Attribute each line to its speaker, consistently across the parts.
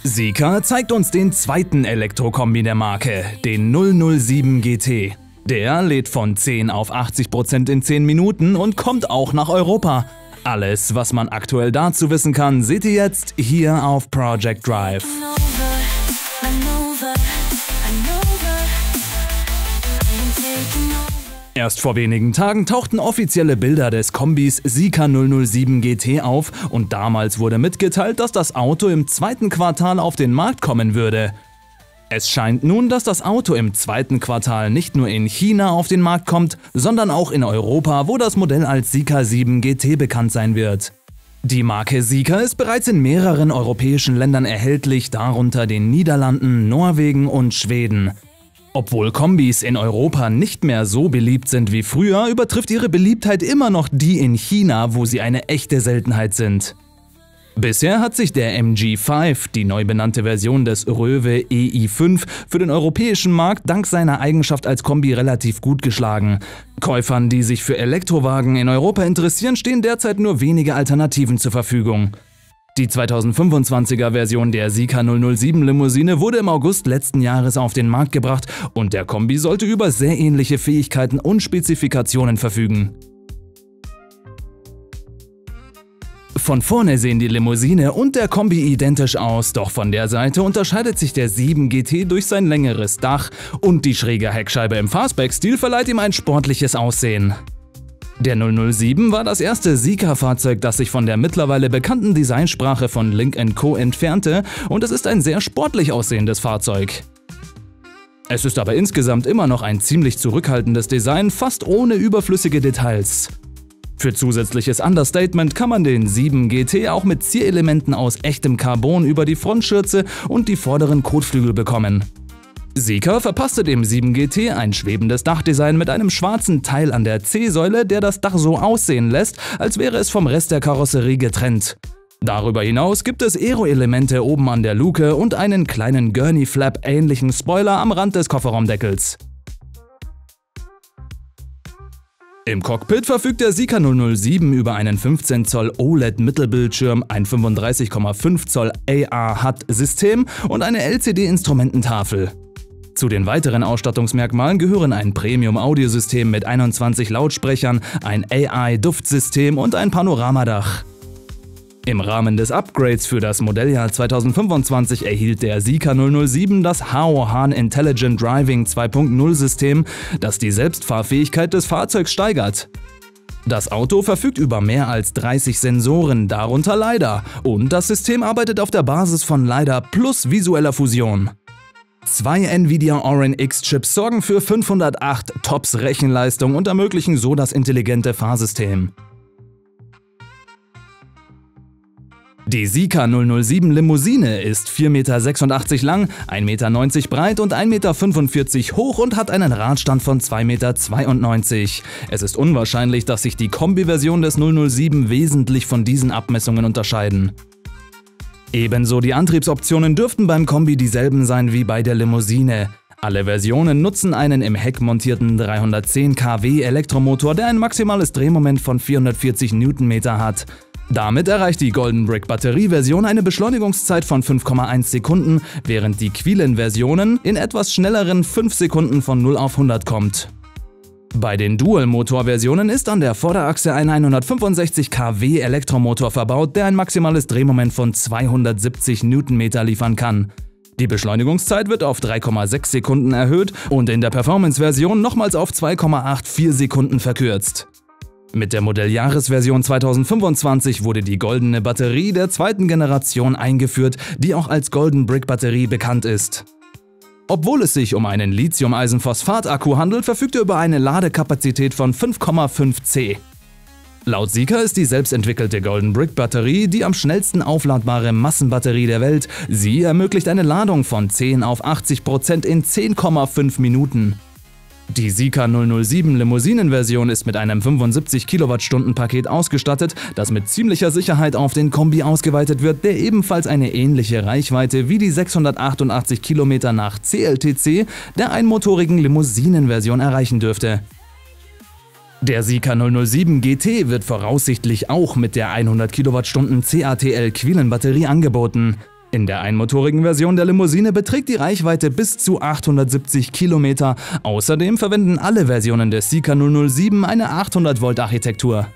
Speaker 1: Sika zeigt uns den zweiten Elektrokombi der Marke, den 007 GT. Der lädt von 10 auf 80% in 10 Minuten und kommt auch nach Europa. Alles, was man aktuell dazu wissen kann, seht ihr jetzt hier auf Project Drive. Erst vor wenigen Tagen tauchten offizielle Bilder des Kombis Sika 007 GT auf und damals wurde mitgeteilt, dass das Auto im zweiten Quartal auf den Markt kommen würde. Es scheint nun, dass das Auto im zweiten Quartal nicht nur in China auf den Markt kommt, sondern auch in Europa, wo das Modell als Sika 7 GT bekannt sein wird. Die Marke Sika ist bereits in mehreren europäischen Ländern erhältlich, darunter den Niederlanden, Norwegen und Schweden. Obwohl Kombis in Europa nicht mehr so beliebt sind wie früher, übertrifft ihre Beliebtheit immer noch die in China, wo sie eine echte Seltenheit sind. Bisher hat sich der MG5, die neu benannte Version des Roewe EI5, für den europäischen Markt dank seiner Eigenschaft als Kombi relativ gut geschlagen. Käufern, die sich für Elektrowagen in Europa interessieren, stehen derzeit nur wenige Alternativen zur Verfügung. Die 2025er Version der Sika 007 Limousine wurde im August letzten Jahres auf den Markt gebracht und der Kombi sollte über sehr ähnliche Fähigkeiten und Spezifikationen verfügen. Von vorne sehen die Limousine und der Kombi identisch aus, doch von der Seite unterscheidet sich der 7 GT durch sein längeres Dach und die schräge Heckscheibe im Fastback-Stil verleiht ihm ein sportliches Aussehen. Der 007 war das erste Sika-Fahrzeug, das sich von der mittlerweile bekannten Designsprache von Lynk & Co. entfernte, und es ist ein sehr sportlich aussehendes Fahrzeug. Es ist aber insgesamt immer noch ein ziemlich zurückhaltendes Design, fast ohne überflüssige Details. Für zusätzliches Understatement kann man den 7 GT auch mit Zierelementen aus echtem Carbon über die Frontschürze und die vorderen Kotflügel bekommen. Sika verpasste dem 7 GT ein schwebendes Dachdesign mit einem schwarzen Teil an der C-Säule, der das Dach so aussehen lässt, als wäre es vom Rest der Karosserie getrennt. Darüber hinaus gibt es Aero-Elemente oben an der Luke und einen kleinen Gurney-Flap-ähnlichen Spoiler am Rand des Kofferraumdeckels. Im Cockpit verfügt der Sika 007 über einen 15 Zoll OLED-Mittelbildschirm, ein 35,5 Zoll AR-HUD-System und eine LCD-Instrumententafel. Zu den weiteren Ausstattungsmerkmalen gehören ein Premium-Audiosystem mit 21 Lautsprechern, ein AI-Duftsystem und ein Panoramadach. Im Rahmen des Upgrades für das Modelljahr 2025 erhielt der Sika 007 das Hao Han Intelligent Driving 2.0 System, das die Selbstfahrfähigkeit des Fahrzeugs steigert. Das Auto verfügt über mehr als 30 Sensoren, darunter LiDAR, und das System arbeitet auf der Basis von LiDAR plus visueller Fusion. 2 Nvidia Orin X-Chips sorgen für 508 TOPS Rechenleistung und ermöglichen so das intelligente Fahrsystem. Die Sika 007 Limousine ist 4,86 Meter lang, 1,90 Meter breit und 1,45 Meter hoch und hat einen Radstand von 2,92 Meter. Es ist unwahrscheinlich, dass sich die Kombi-Version des 007 wesentlich von diesen Abmessungen unterscheiden. Ebenso die Antriebsoptionen dürften beim Kombi dieselben sein wie bei der Limousine. Alle Versionen nutzen einen im Heck montierten 310 kW Elektromotor, der ein maximales Drehmoment von 440 Newtonmeter hat. Damit erreicht die Golden Brick Batterie-Version eine Beschleunigungszeit von 5,1 Sekunden, während die Quillen-Versionen in etwas schnelleren 5 Sekunden von 0 auf 100 kommt. Bei den Dual-Motor-Versionen ist an der Vorderachse ein 165 kW Elektromotor verbaut, der ein maximales Drehmoment von 270 Newtonmeter liefern kann. Die Beschleunigungszeit wird auf 3,6 Sekunden erhöht und in der Performance-Version nochmals auf 2,84 Sekunden verkürzt. Mit der Modelljahresversion 2025 wurde die goldene Batterie der zweiten Generation eingeführt, die auch als Golden Brick Batterie bekannt ist. Obwohl es sich um einen Lithium-Eisenphosphat-Akku handelt, verfügt er über eine Ladekapazität von 5,5 C. Laut Sika ist die selbstentwickelte Golden Brick Batterie die am schnellsten aufladbare Massenbatterie der Welt. Sie ermöglicht eine Ladung von 10 auf 80% in 10,5 Minuten. Die Sika 007 Limousinenversion ist mit einem 75 Kilowattstunden Paket ausgestattet, das mit ziemlicher Sicherheit auf den Kombi ausgeweitet wird, der ebenfalls eine ähnliche Reichweite wie die 688 Kilometer nach CLTC der einmotorigen Limousinenversion erreichen dürfte. Der Sika 007 GT wird voraussichtlich auch mit der 100 Kilowattstunden CATL Quillen-Batterie angeboten. In der einmotorigen Version der Limousine beträgt die Reichweite bis zu 870 Kilometer. Außerdem verwenden alle Versionen des Zeekr 007 eine 800-Volt-Architektur.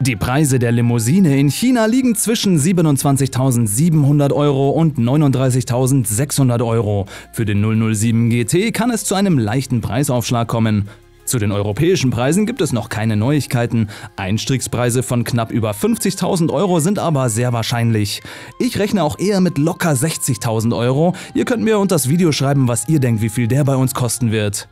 Speaker 1: Die Preise der Limousine in China liegen zwischen 27.700 € und 39.600 €. Für den 007 GT kann es zu einem leichten Preisaufschlag kommen. Zu den europäischen Preisen gibt es noch keine Neuigkeiten. Einstiegspreise von knapp über 50.000 € sind aber sehr wahrscheinlich. Ich rechne auch eher mit locker 60.000 €. Ihr könnt mir unter das Video schreiben, was ihr denkt, wie viel der bei uns kosten wird.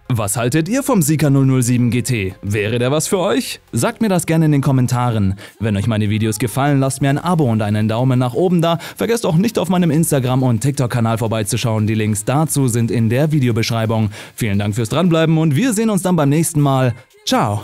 Speaker 1: Was haltet ihr vom Zeekr 007 GT? Wäre der was für euch? Sagt mir das gerne in den Kommentaren. Wenn euch meine Videos gefallen, lasst mir ein Abo und einen Daumen nach oben da. Vergesst auch nicht auf meinem Instagram- und TikTok-Kanal vorbeizuschauen. Die Links dazu sind in der Videobeschreibung. Vielen Dank fürs Dranbleiben und wir sehen uns dann beim nächsten Mal. Ciao!